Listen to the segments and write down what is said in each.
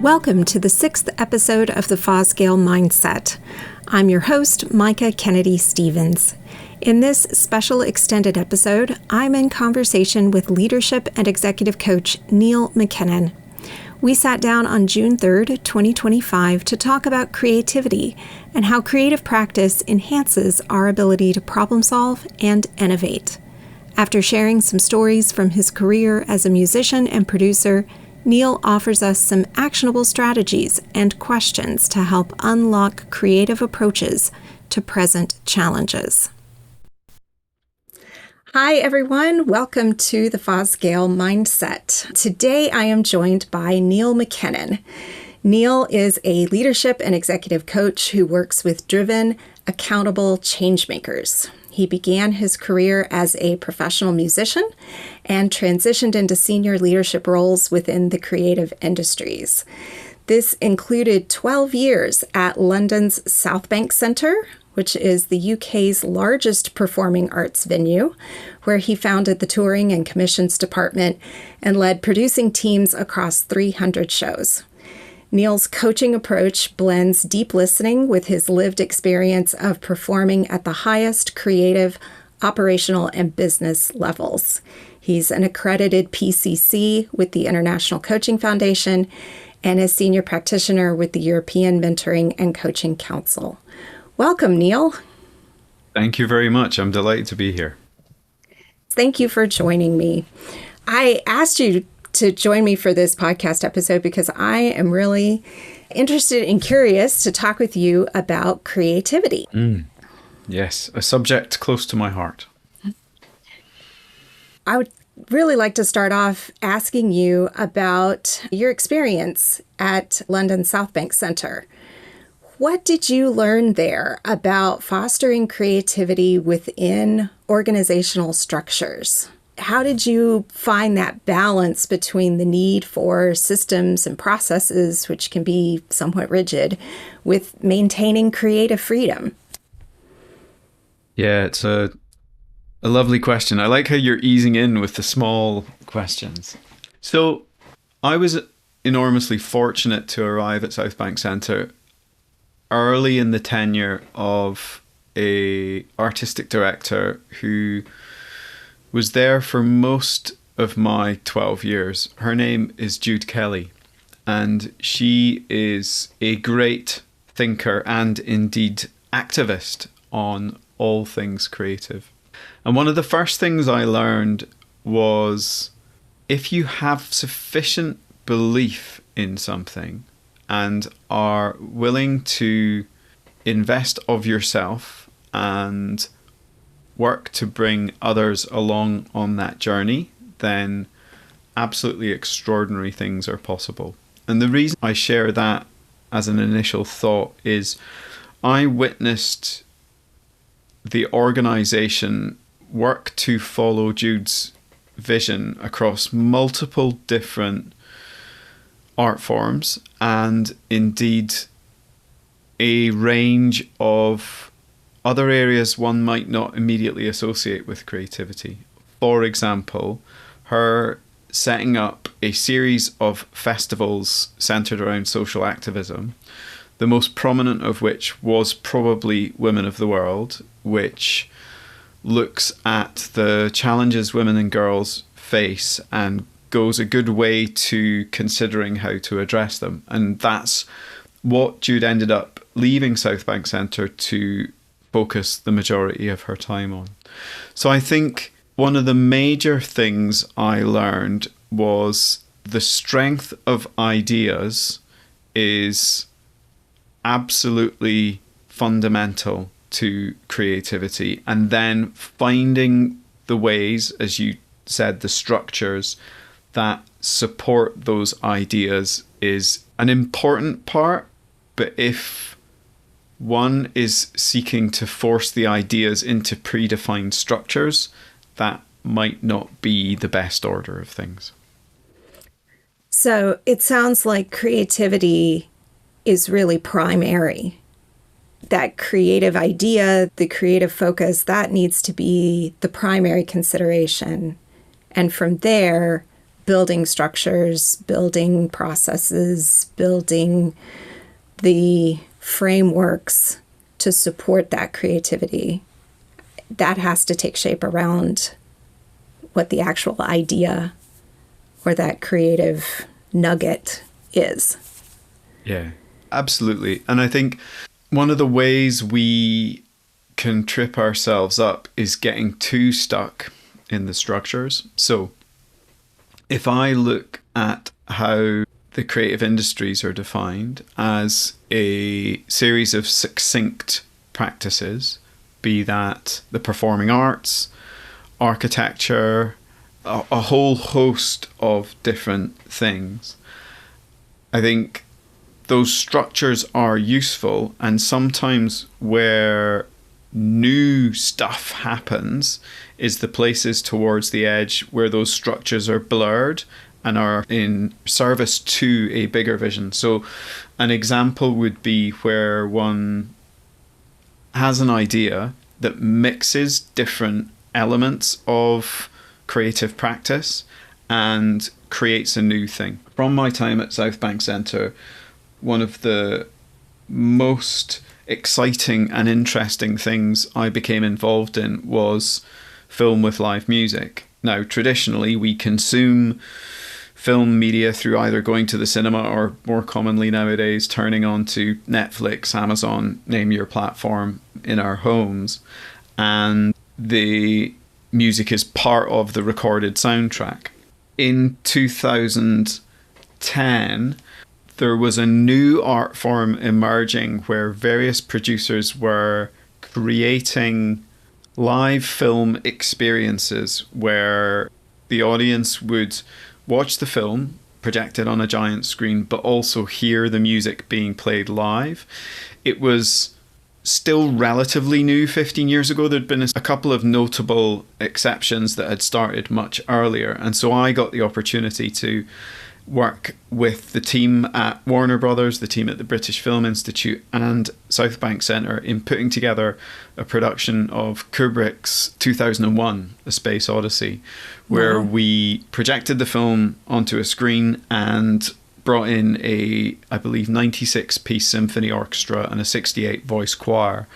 Welcome to the 6th episode of the Fosgail Mindset. I'm your host, Myka Kennedy Stephens. In this special extended episode, I'm in conversation with leadership and executive coach Neil Mackinnon. We sat down on June 3rd, 2025 to talk about creativity and how creative practice enhances our ability to problem solve and innovate. After sharing some stories from his career as a musician and producer, Neil offers us some actionable strategies and questions to help unlock creative approaches to present challenges. Hi, everyone. Welcome to the Fosgail Mindset. Today, I am joined by Neil Mackinnon. Neil is a leadership and executive coach who works with driven, accountable changemakers. He began his career as a professional musician and transitioned into senior leadership roles within the creative industries. This included 12 years at London's Southbank Centre, which is the UK's largest performing arts venue, where he founded the touring and commissions department and led producing teams across 300 shows. Neil's coaching approach blends deep listening with his lived experience of performing at the highest creative, operational, and business levels. He's an accredited PCC with the International Coaching Foundation and a senior practitioner with the European Mentoring and Coaching Council. Welcome, Neil. Thank you very much. I'm delighted to be here. Thank you for joining me. I asked you to join me for this podcast episode because I am really interested and curious to talk with you about creativity. Yes, a subject close to my heart. I would really like to start off asking you about your experience at London Southbank Centre. What did you learn there about fostering creativity within organizational structures? How did you find that balance between the need for systems and processes, which can be somewhat rigid, with maintaining creative freedom? Yeah, it's a lovely question. I like how you're easing in with the small questions. So I was enormously fortunate to arrive at Southbank Centre early in the tenure of an artistic director who was there for most of my 12 years. Her name is Jude Kelly, and she is a great thinker and indeed activist on all things creative. And one of the first things I learned was if you have sufficient belief in something and are willing to invest of yourself and work to bring others along on that journey, then absolutely extraordinary things are possible. And the reason I share that as an initial thought is I witnessed the organization work to follow Jude's vision across multiple different art forms and indeed a range of other areas one might not immediately associate with creativity. For example, her setting up a series of festivals centered around social activism, the most prominent of which was probably Women of the World, which looks at the challenges women and girls face and goes a good way to considering how to address them. And that's what Jude ended up leaving Southbank Centre to focus the majority of her time on. So I think one of the major things I learned was the strength of ideas is absolutely fundamental to creativity, and then finding the ways, as you said, the structures that support those ideas is an important part. But if one is seeking to force the ideas into predefined structures, that might not be the best order of things. So it sounds like creativity is really primary. That creative idea, the creative focus, that needs to be the primary consideration. And from there, building structures, building processes, building the frameworks to support that creativity, that has to take shape around what the actual idea or that creative nugget is. Yeah, absolutely. And I think one of the ways we can trip ourselves up is getting too stuck in the structures. So if I look at how the creative industries are defined as a series of succinct practices, be that the performing arts, architecture, a whole host of different things, I think those structures are useful, and sometimes where new stuff happens is the places towards the edge where those structures are blurred and are in service to a bigger vision. So an example would be where one has an idea that mixes different elements of creative practice and creates a new thing. From my time at Southbank Centre, one of the most exciting and interesting things I became involved in was film with live music. Now, traditionally, we consume film media through either going to the cinema or, more commonly nowadays, turning on to Netflix, Amazon, name your platform, in our homes. And the music is part of the recorded soundtrack. In 2010, there was a new art form emerging where various producers were creating live film experiences where the audience would watch the film projected on a giant screen, but also hear the music being played live. It was still relatively new 15 years ago. There'd been a couple of notable exceptions that had started much earlier. And so I got the opportunity to work with the team at Warner Brothers, the team at the British Film Institute, and Southbank Centre in putting together a production of Kubrick's 2001: A Space Odyssey, where we projected the film onto a screen and brought in a, I believe, 96-piece symphony orchestra and a 68-voice choir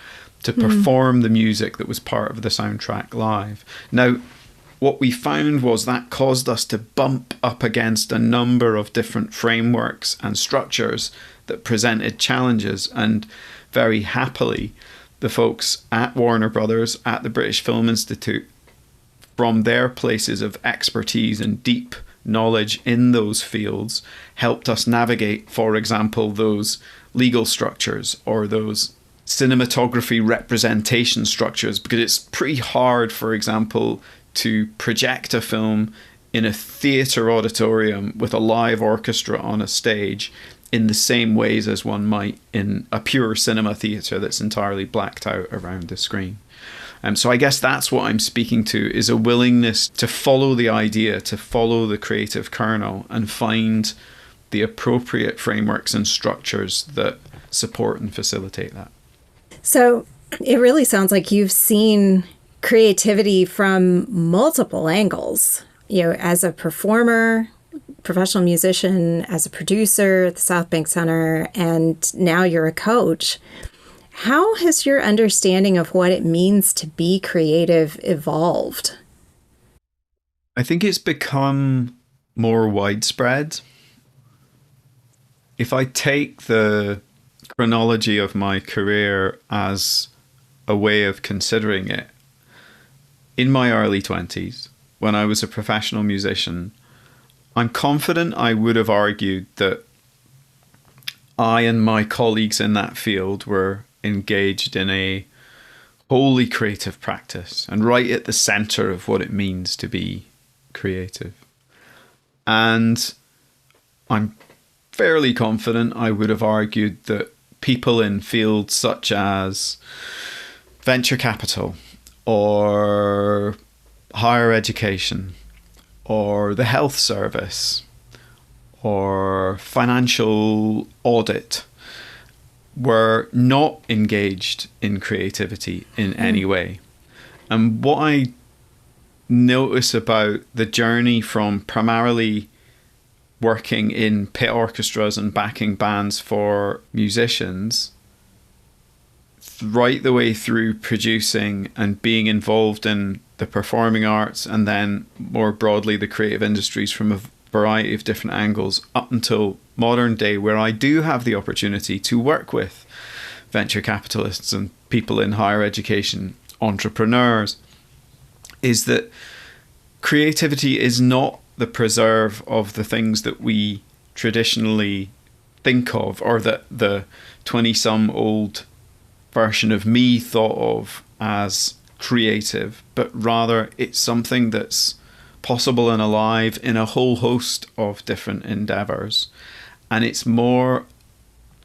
to perform the music that was part of the soundtrack live. Now, what we found was that caused us to bump up against a number of different frameworks and structures that presented challenges, and very happily, the folks at Warner Brothers, at the British Film Institute, from their places of expertise and deep knowledge in those fields, helped us navigate, for example, those legal structures or those cinematography representation structures, because it's pretty hard, for example, to project a film in a theatre auditorium with a live orchestra on a stage in the same ways as one might in a pure cinema theatre that's entirely blacked out around the screen. So I guess that's what I'm speaking to, is a willingness to follow the idea, to follow the creative kernel and find the appropriate frameworks and structures that support and facilitate that. So it really sounds like you've seen creativity from multiple angles, as a performer, professional musician, as a producer at the Southbank Centre, and now you're a coach. How has your understanding of what it means to be creative evolved? I think it's become more widespread. If I take the chronology of my career as a way of considering it, in my early 20s, when I was a professional musician, I'm confident I would have argued that I and my colleagues in that field were engaged in a wholly creative practice and right at the center of what it means to be creative. And I'm fairly confident I would have argued that people in fields such as venture capital or higher education or the health service or financial audit were not engaged in creativity in any way. And what I notice about the journey from primarily working in pit orchestras and backing bands for musicians, right the way through producing and being involved in the performing arts, and then more broadly the creative industries from a variety of different angles, up until modern day, where I do have the opportunity to work with venture capitalists and people in higher education, entrepreneurs, is that creativity is not the preserve of the things that we traditionally think of, or that the 20-some-old version of me thought of as creative, but rather it's something that's possible and alive in a whole host of different endeavors. And it's more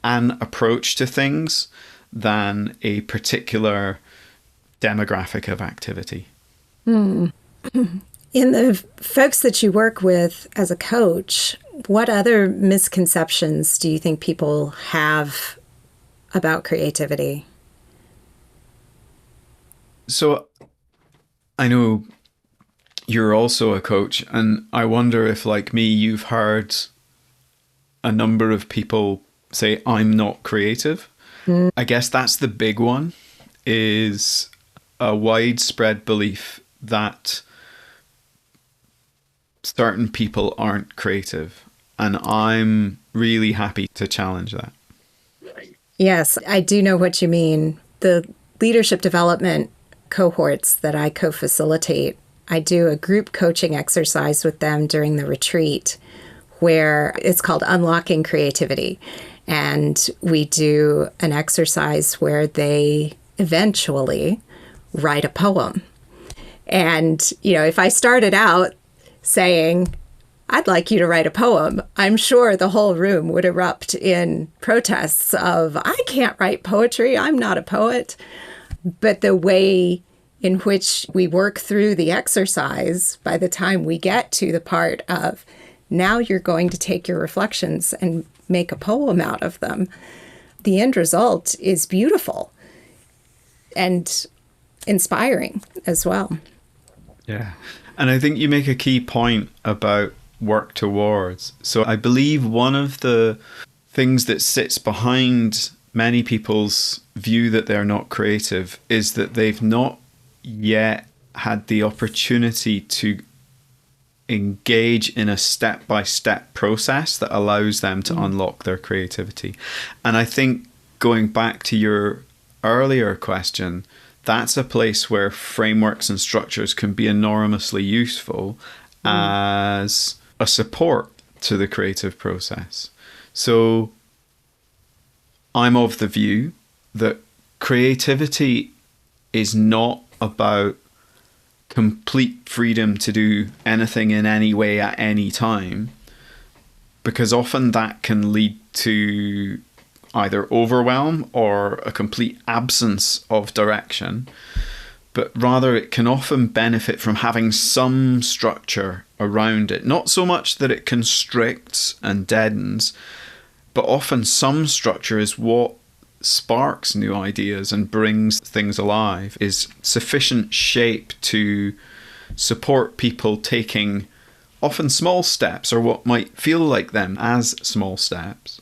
an approach to things than a particular demographic of activity. In the folks that you work with as a coach, what other misconceptions do you think people have about creativity? So I know you're also a coach, and I wonder if, like me, you've heard a number of people say, I'm not creative. I guess that's the big one, is a widespread belief that certain people aren't creative. And I'm really happy to challenge that. Yes, I do know what you mean. The leadership development cohorts that I co-facilitate, I do a group coaching exercise with them during the retreat where it's called Unlocking Creativity. And we do an exercise where they eventually write a poem. And, if I started out saying, I'd like you to write a poem, I'm sure the whole room would erupt in protests of, I can't write poetry, I'm not a poet. But the way in which we work through the exercise, by the time we get to the part of, now you're going to take your reflections and make a poem out of them, the end result is beautiful and inspiring as well. Yeah. And I think you make a key point about work towards. So I believe one of the things that sits behind many people's view that they're not creative is that they've not yet had the opportunity to engage in a step-by-step process that allows them to unlock their creativity. And I think, going back to your earlier question, that's a place where frameworks and structures can be enormously useful as a support to the creative process. So I'm of the view that creativity is not about complete freedom to do anything in any way at any time, because often that can lead to either overwhelm or a complete absence of direction. But rather it can often benefit from having some structure around it. Not so much that it constricts and deadens, but often some structure is what sparks new ideas and brings things alive, is sufficient shape to support people taking often small steps, or what might feel like them as small steps,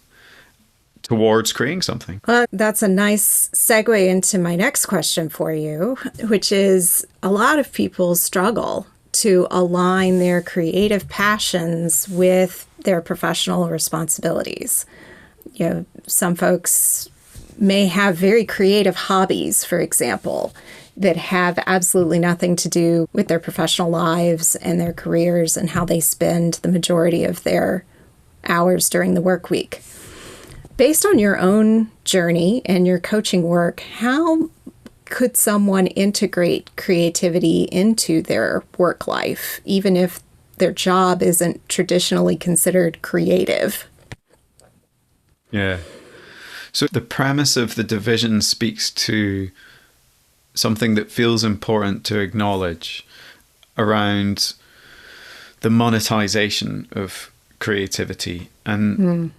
towards creating something. Well, that's a nice segue into my next question for you, which is, a lot of people struggle to align their creative passions with their professional responsibilities. Some folks may have very creative hobbies, for example, that have absolutely nothing to do with their professional lives and their careers and how they spend the majority of their hours during the work week. Based on your own journey and your coaching work, how could someone integrate creativity into their work life, even if their job isn't traditionally considered creative? Yeah. So the premise of the division speaks to something that feels important to acknowledge around the monetization of creativity. And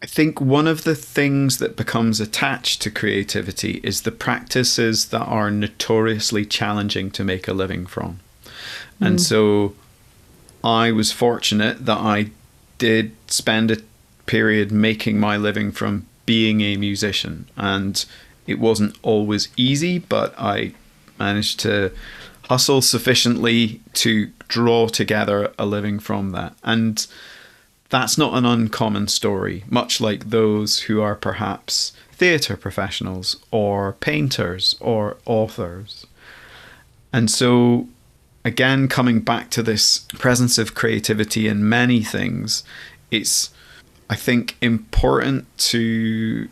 I think one of the things that becomes attached to creativity is the practices that are notoriously challenging to make a living from. And so I was fortunate that I did spend a period making my living from being a musician. And it wasn't always easy, but I managed to hustle sufficiently to draw together a living from that. And that's not an uncommon story, much like those who are perhaps theatre professionals or painters or authors. And so, again, coming back to this presence of creativity in many things, it's, I think, important to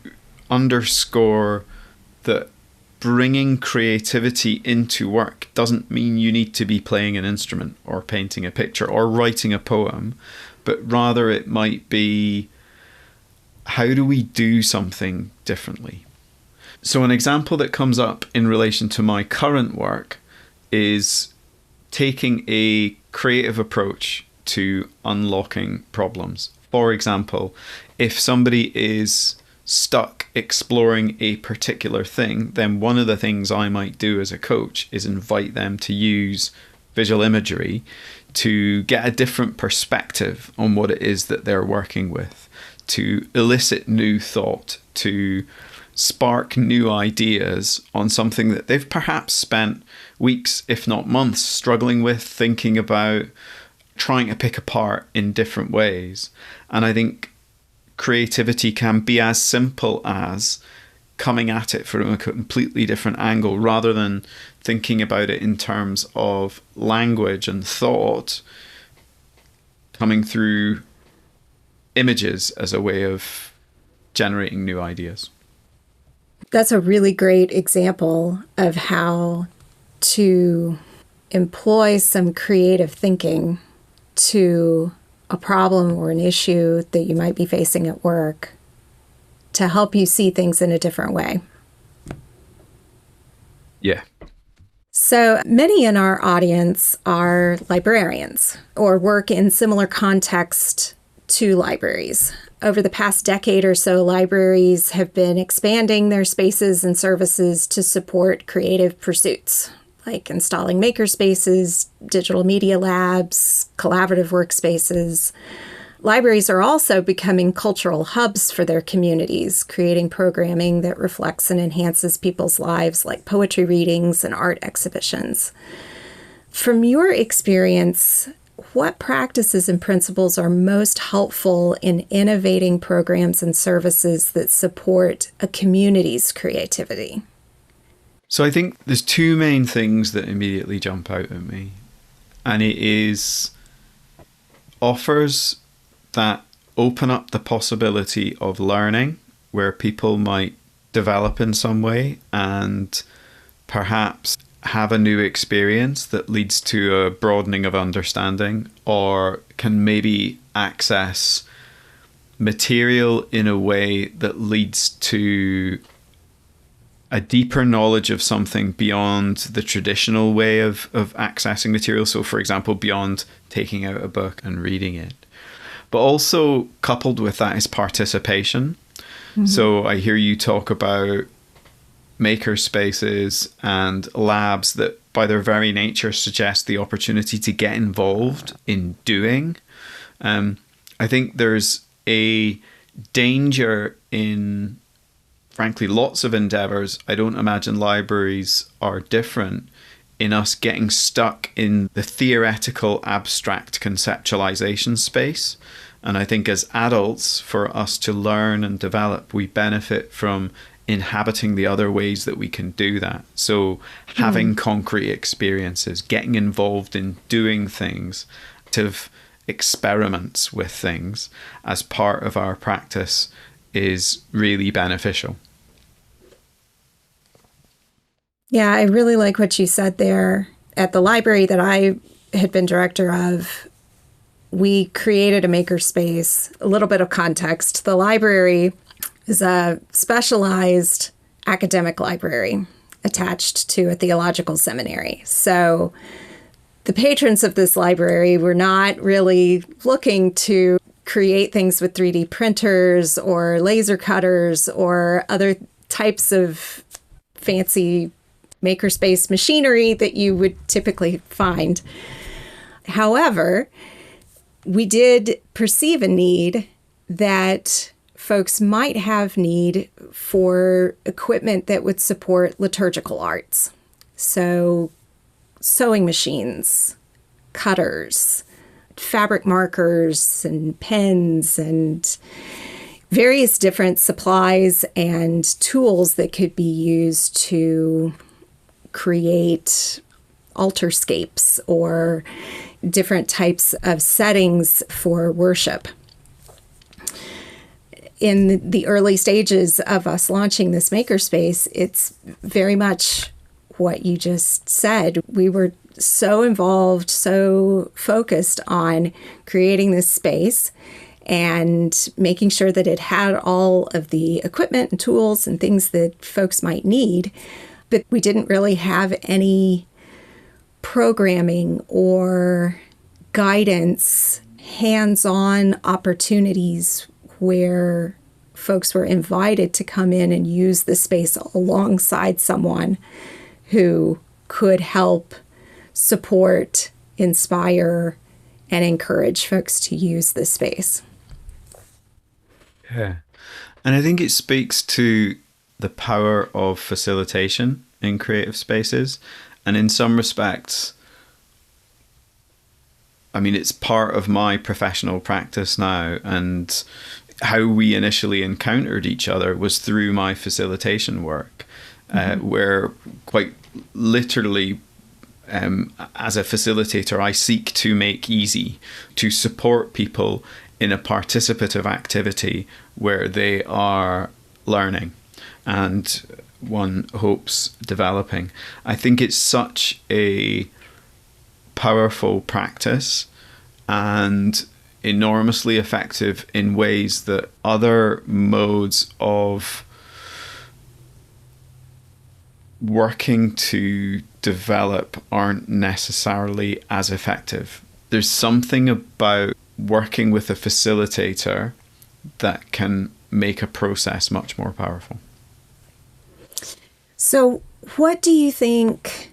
underscore that bringing creativity into work doesn't mean you need to be playing an instrument or painting a picture or writing a poem, but rather it might be, how do we do something differently? So an example that comes up in relation to my current work is taking a creative approach to unlocking problems. For example, if somebody is stuck exploring a particular thing, then one of the things I might do as a coach is invite them to use visual imagery to get a different perspective on what it is that they're working with, to elicit new thought, to spark new ideas on something that they've perhaps spent weeks, if not months, struggling with, thinking about, trying to pick apart in different ways. And I think creativity can be as simple as coming at it from a completely different angle, rather than thinking about it in terms of language and thought, coming through images as a way of generating new ideas. That's a really great example of how to employ some creative thinking to a problem or an issue that you might be facing at work to help you see things in a different way. Yeah. So many in our audience are librarians or work in similar context to libraries. Over the past decade or so, libraries have been expanding their spaces and services to support creative pursuits, like installing maker spaces, digital media labs, collaborative workspaces. Libraries are also becoming cultural hubs for their communities, creating programming that reflects and enhances people's lives, like poetry readings and art exhibitions. From your experience, what practices and principles are most helpful in innovating programs and services that support a community's creativity? So I think there's two main things that immediately jump out at me. And it is offers that open up the possibility of learning, where people might develop in some way and perhaps have a new experience that leads to a broadening of understanding, or can maybe access material in a way that leads to a deeper knowledge of something beyond the traditional way of accessing material. So, for example, beyond taking out a book and reading it. But also coupled with that is participation. Mm-hmm. So I hear you talk about maker spaces and labs that by their very nature suggest the opportunity to get involved in doing. I think there's a danger in, frankly, lots of endeavors. I don't imagine libraries are different in us getting stuck in the theoretical, abstract conceptualization space. And I think as adults, for us to learn and develop, we benefit from inhabiting the other ways that we can do that. So having concrete experiences, getting involved in doing things, active experiments with things as part of our practice is really beneficial. Yeah, I really like what you said there. At the library that I had been director of, we created a makerspace. A little bit of context. The library is a specialized academic library attached to a theological seminary. So the patrons of this library were not really looking to create things with 3D printers or laser cutters or other types of fancy makerspace machinery that you would typically find. However, we did perceive a need that folks might have need for equipment that would support liturgical arts. So sewing machines, cutters, fabric markers and pens and various different supplies and tools that could be used to create altarscapes or different types of settings for worship. In the early stages of us launching this makerspace, it's very much what you just said. We were so involved, so focused on creating this space and making sure that it had all of the equipment and tools and things that folks might need. But we didn't really have any programming or guidance, hands-on opportunities where folks were invited to come in and use the space alongside someone who could help support, inspire, and encourage folks to use this space. Yeah. And I think it speaks to the power of facilitation in creative spaces. And in some respects, I mean, it's part of my professional practice now. And how we initially encountered each other was through my facilitation work, where quite literally, as a facilitator, I seek to make easy, to support people in a participative activity where they are learning and one hopes developing. I think it's such a powerful practice and enormously effective in ways that other modes of working to develop aren't necessarily as effective. There's something about working with a facilitator that can make a process much more powerful. So what do you think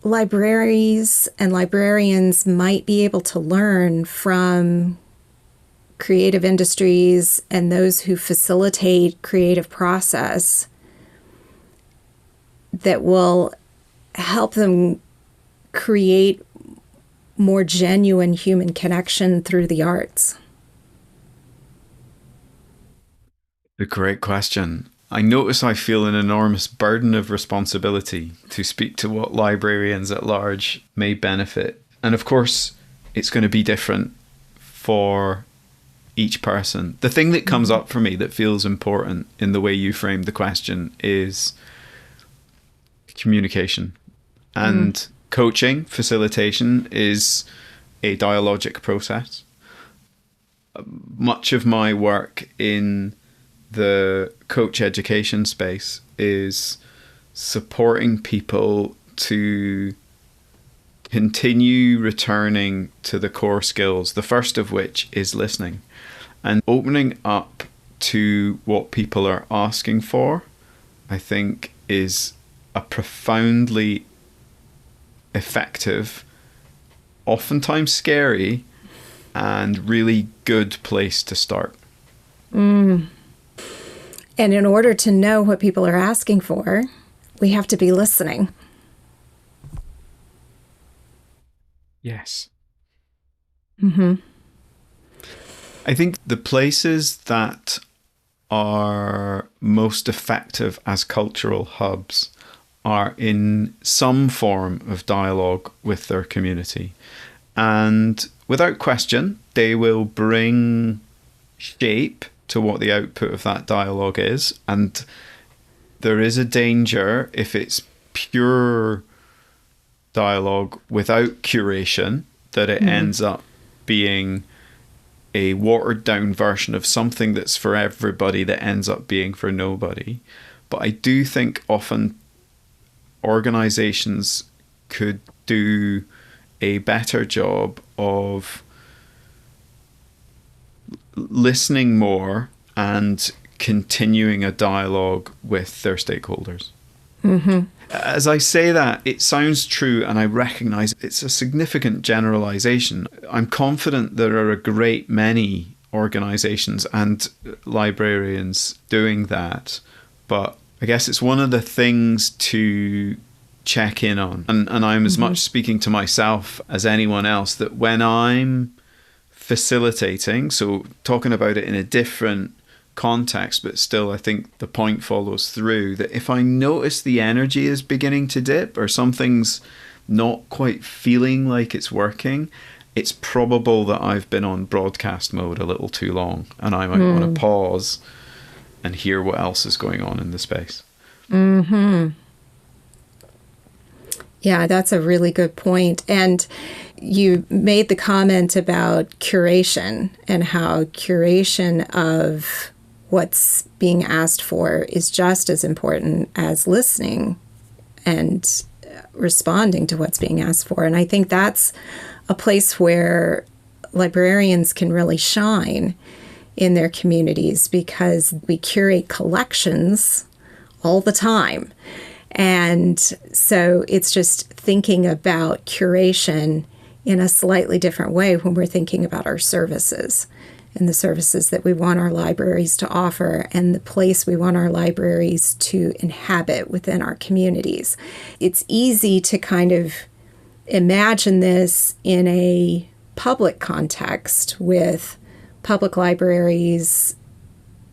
libraries and librarians might be able to learn from creative industries and those who facilitate creative process that will help them create more genuine human connection through the arts? A great question. I notice I feel an enormous burden of responsibility to speak to what librarians at large may benefit. And of course, it's going to be different for each person. The thing that comes up for me that feels important in the way you framed the question is communication. And coaching, facilitation is a dialogic process. Much of my work in the coach education space is supporting people to continue returning to the core skills, the first of which is listening, and opening up to what people are asking for, I think is a profoundly effective, oftentimes scary, and really good place to start. And in order to know what people are asking for, we have to be listening. Yes. Mm-hmm. I think the places that are most effective as cultural hubs are in some form of dialogue with their community. And without question, they will bring shape to what the output of that dialogue is. And there is a danger if it's pure dialogue without curation that it ends up being a watered down version of something that's for everybody that ends up being for nobody. But I do think often organizations could do a better job of listening more and continuing a dialogue with their stakeholders. Mm-hmm. As I say that, it sounds true, and I recognize it's a significant generalization. I'm confident there are a great many organizations and librarians doing that, but I guess it's one of the things to check in on. And I'm as much speaking to myself as anyone else, that when I'm facilitating, so talking about it in a different context, but still I think the point follows through, that if I notice the energy is beginning to dip or something's not quite feeling like it's working, it's probable that I've been on broadcast mode a little too long, and I might want to pause and hear what else is going on in the space. Yeah, that's a really good point. And you made the comment about curation and how curation of what's being asked for is just as important as listening and responding to what's being asked for. And I think that's a place where librarians can really shine in their communities, because we curate collections all the time. And so it's just thinking about curation in a slightly different way when we're thinking about our services and the services that we want our libraries to offer and the place we want our libraries to inhabit within our communities. It's easy to kind of imagine this in a public context with public libraries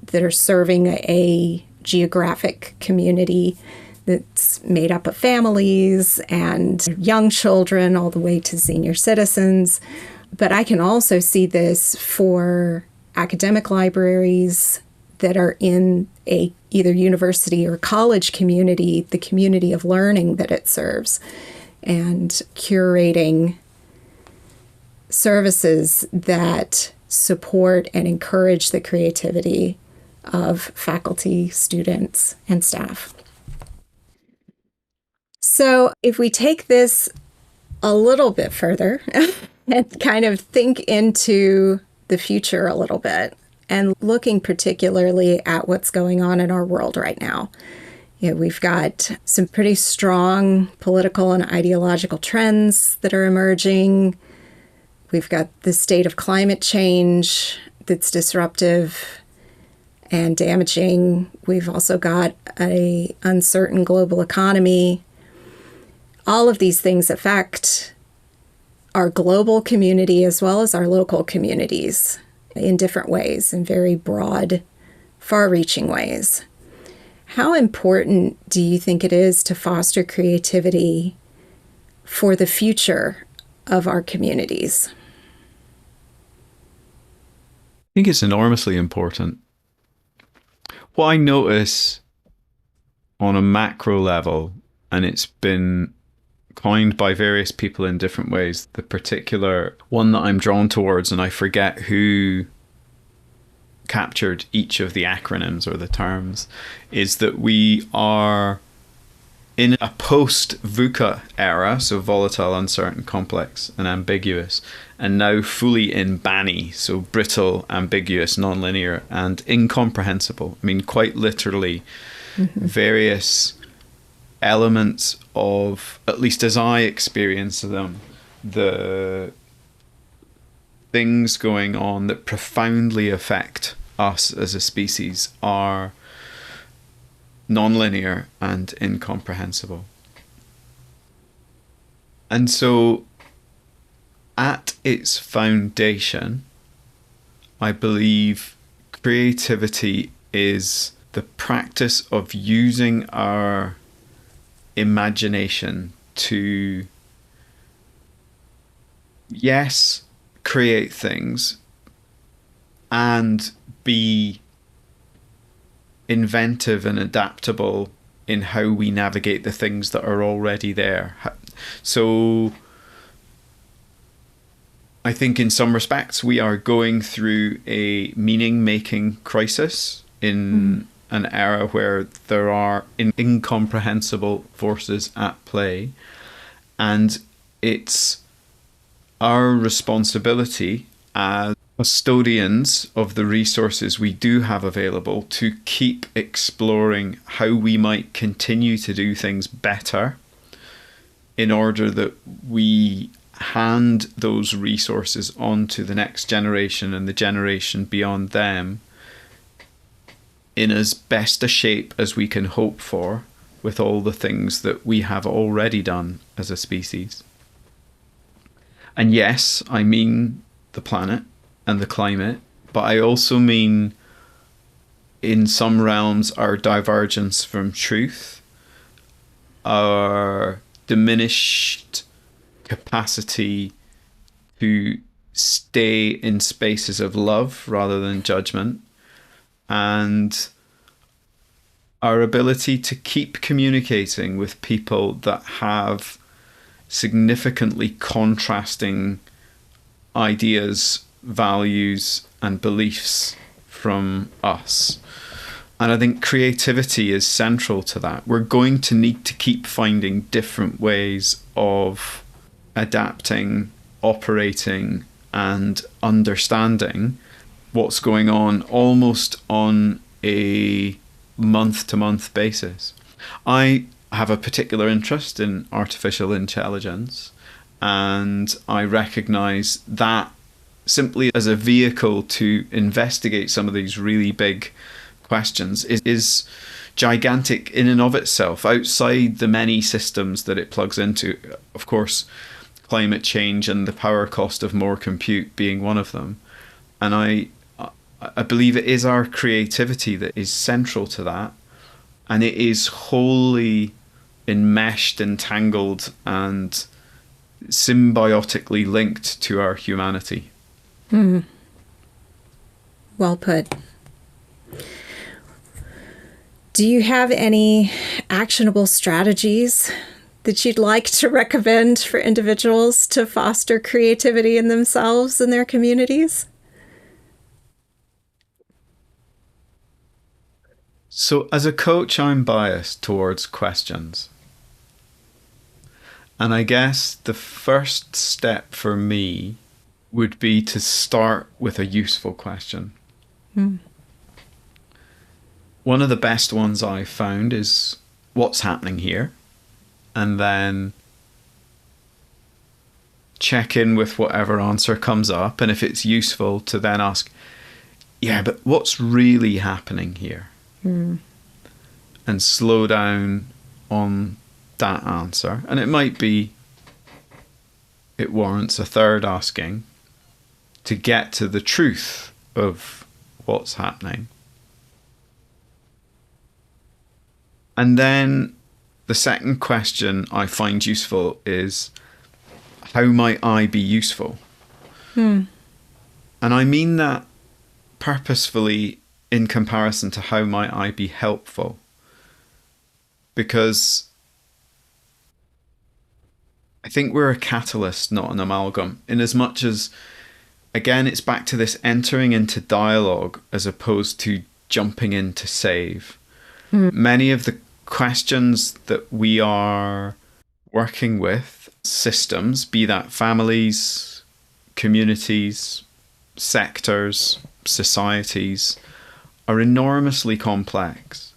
that are serving a geographic community that's made up of families and young children all the way to senior citizens. But I can also see this for academic libraries that are in a either university or college community, the community of learning that it serves, and curating services that support and encourage the creativity of faculty, students, and staff. So if we take this a little bit further and kind of think into the future a little bit, and looking particularly at what's going on in our world right now. You know, we've got some pretty strong political and ideological trends that are emerging. We've got the state of climate change that's disruptive and damaging. We've also got an uncertain global economy. All of these things affect our global community as well as our local communities in different ways, in very broad, far-reaching ways. How important do you think it is to foster creativity for the future of our communities? I think it's enormously important. What I notice on a macro level, and it's been coined by various people in different ways, the particular one that I'm drawn towards, and I forget who captured each of the acronyms or the terms, is that we are in a post-VUCA era, so volatile, uncertain, complex, and ambiguous, and now fully in BANI, so brittle, ambiguous, nonlinear, and incomprehensible. I mean, quite literally, various elements of, at least as I experience them, the things going on that profoundly affect us as a species are nonlinear and incomprehensible. And so at its foundation, I believe creativity is the practice of using our imagination to, yes, create things and be inventive and adaptable in how we navigate the things that are already there. So I think in some respects we are going through a meaning-making crisis in an era where there are incomprehensible forces at play, and it's our responsibility as custodians of the resources we do have available to keep exploring how we might continue to do things better in order that we hand those resources on to the next generation and the generation beyond them in as best a shape as we can hope for, with all the things that we have already done as a species. And yes, I mean the planet and the climate, but I also mean, in some realms, our divergence from truth, our diminished capacity to stay in spaces of love rather than judgment, and our ability to keep communicating with people that have significantly contrasting ideas, values, and beliefs from us. And I think creativity is central to that. We're going to need to keep finding different ways of adapting, operating, and understanding what's going on almost on a month-to-month basis. I have a particular interest in artificial intelligence, and I recognize that simply as a vehicle to investigate some of these really big questions is gigantic in and of itself, outside the many systems that it plugs into. Of course, climate change and the power cost of more compute being one of them. And I believe it is our creativity that is central to that, and it is wholly enmeshed, entangled, and symbiotically linked to our humanity. Well put. Do you have any actionable strategies that you'd like to recommend for individuals to foster creativity in themselves and their communities? So as a coach, I'm biased towards questions. And I guess the first step for me would be to start with a useful question. One of the best ones I've found is, what's happening here? And then check in with whatever answer comes up. And if it's useful, to then ask, yeah, but what's really happening here? And slow down on that answer. And it might be, it warrants a third asking to get to the truth of what's happening. And then the second question I find useful is, how might I be useful? And I mean that purposefully in comparison to how might I be helpful. Because I think we're a catalyst, not an amalgam, in as much as, again, it's back to this entering into dialogue as opposed to jumping in to save. Many of the questions that we are working with, systems, be that families, communities, sectors, societies, are enormously complex.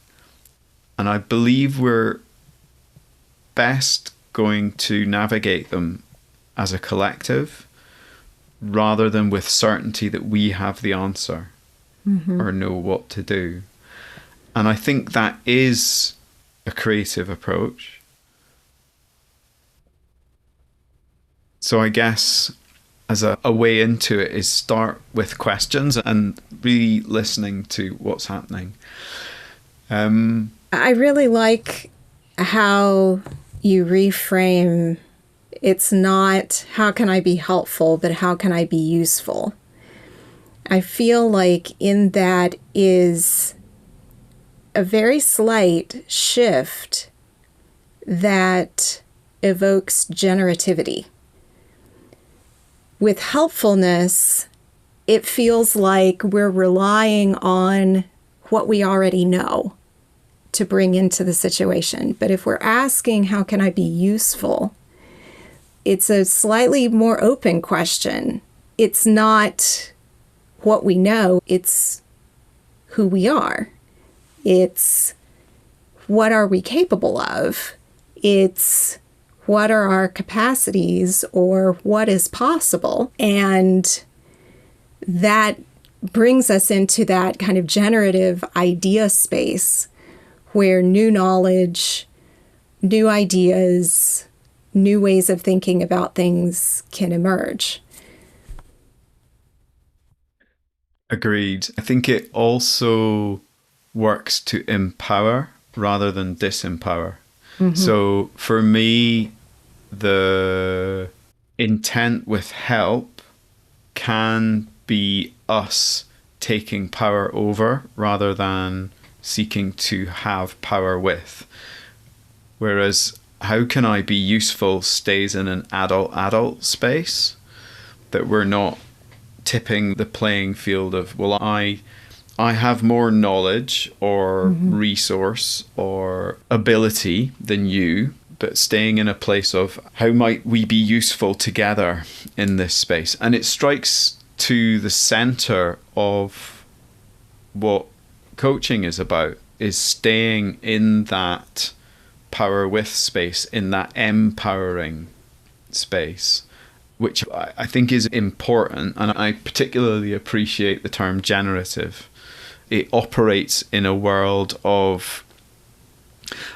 And I believe we're best going to navigate them as a collective, rather than with certainty that we have the answer or know what to do. And I think that is a creative approach. So I guess as a way into it is start with questions and really listening to what's happening. I really like how you reframe, it's not how can I be helpful, but how can I be useful? I feel like in that is a very slight shift that evokes generativity. With helpfulness, it feels like we're relying on what we already know to bring into the situation. But if we're asking, how can I be useful? It's a slightly more open question. It's not what we know, it's who we are. It's what are we capable of? It's what are our capacities or what is possible? And that brings us into that kind of generative idea space where new knowledge, new ideas, new ways of thinking about things can emerge. Agreed. I think it also works to empower rather than disempower. So for me, the intent with help can be us taking power over rather than seeking to have power with. Whereas how can I be useful stays in an adult space, that we're not tipping the playing field of, well, I have more knowledge or resource or ability than you, but staying in a place of how might we be useful together in this space. And it strikes to the center of what coaching is about, is staying in that power with space, in that empowering space, which I think is important. And I particularly appreciate the term generative. It operates in a world of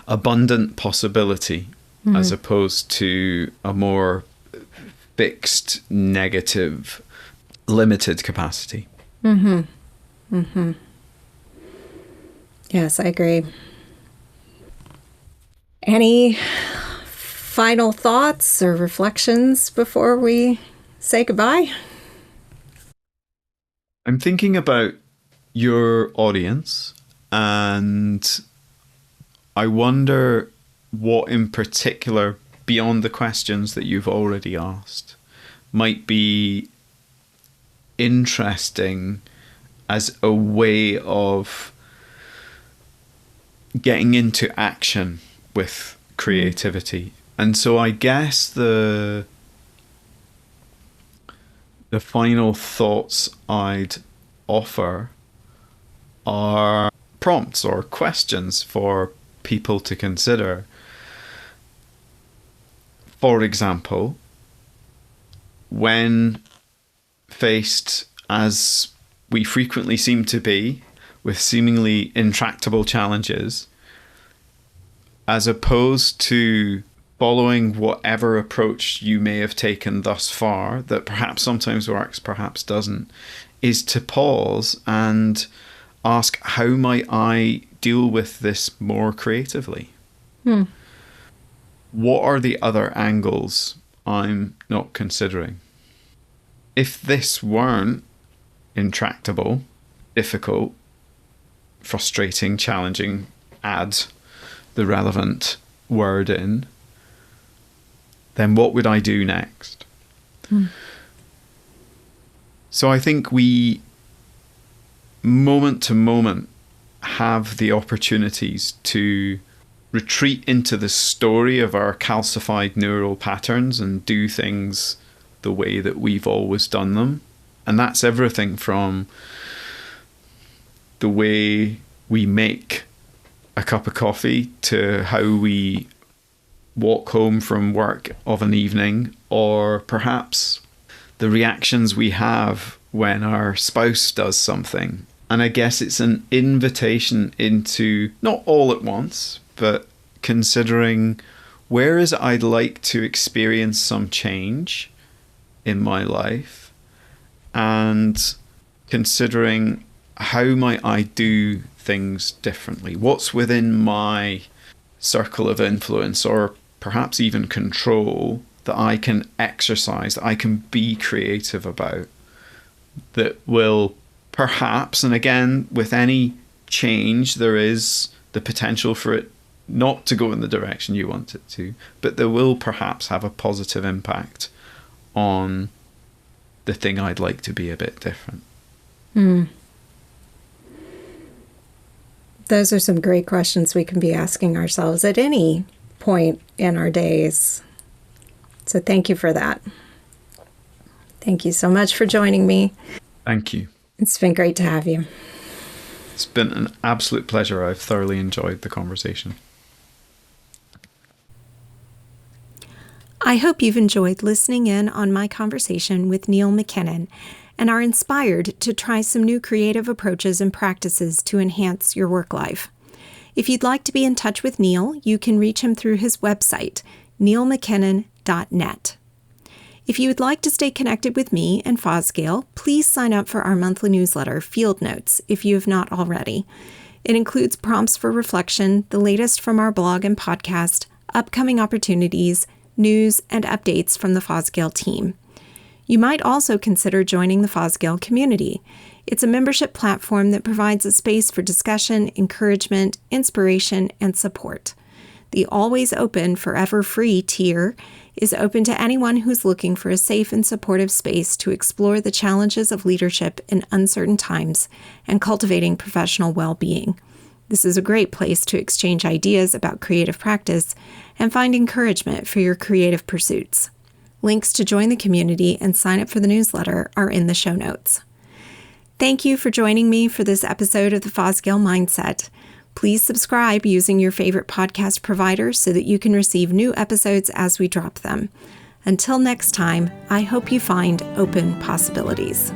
abundant possibility as opposed to a more fixed, negative, limited capacity. Yes, I agree. Any final thoughts or reflections before we say goodbye? I'm thinking about your audience, and I wonder what in particular, beyond the questions that you've already asked, might be interesting as a way of getting into action with creativity. And so I guess the final thoughts I'd offer are prompts or questions for people to consider. For example, when faced, as we frequently seem to be, with seemingly intractable challenges, as opposed to following whatever approach you may have taken thus far, that perhaps sometimes works, perhaps doesn't, is to pause and ask, how might I deal with this more creatively? What are the other angles I'm not considering? If this weren't intractable, difficult, frustrating, challenging, add the relevant word in, then what would I do next? So I think we, moment to moment, have the opportunities to retreat into the story of our calcified neural patterns and do things the way that we've always done them. And that's everything from the way we make a cup of coffee to how we walk home from work of an evening, or perhaps the reactions we have when our spouse does something. And I guess it's an invitation into, not all at once, but considering, where is it I'd like to experience some change in my life, and considering, how might I do things differently? What's within my circle of influence, or perhaps even control, that I can exercise, that I can be creative about, that will perhaps, and again, with any change, there is the potential for it not to go in the direction you want it to, but there will perhaps have a positive impact on the thing I'd like to be a bit different. Those are some great questions we can be asking ourselves at any point in our days. So thank you for that. Thank you so much for joining me. Thank you. It's been great to have you. It's been an absolute pleasure. I've thoroughly enjoyed the conversation. I hope you've enjoyed listening in on my conversation with Neil Mackinnon and are inspired to try some new creative approaches and practices to enhance your work life. If you'd like to be in touch with Neil, you can reach him through his website, neilmackinnon.net. If you would like to stay connected with me and Fosgail, please sign up for our monthly newsletter, Field Notes, if you have not already. It includes prompts for reflection, the latest from our blog and podcast, upcoming opportunities, news, and updates from the Fosgail team. You might also consider joining the Fosgail community. It's a membership platform that provides a space for discussion, encouragement, inspiration, and support. The always open, forever free tier is open to anyone who's looking for a safe and supportive space to explore the challenges of leadership in uncertain times and cultivating professional well-being. This is a great place to exchange ideas about creative practice and find encouragement for your creative pursuits. Links to join the community and sign up for the newsletter are in the show notes. Thank you for joining me for this episode of the Fosgail Mindset. Please subscribe using your favorite podcast provider so that you can receive new episodes as we drop them. Until next time, I hope you find open possibilities.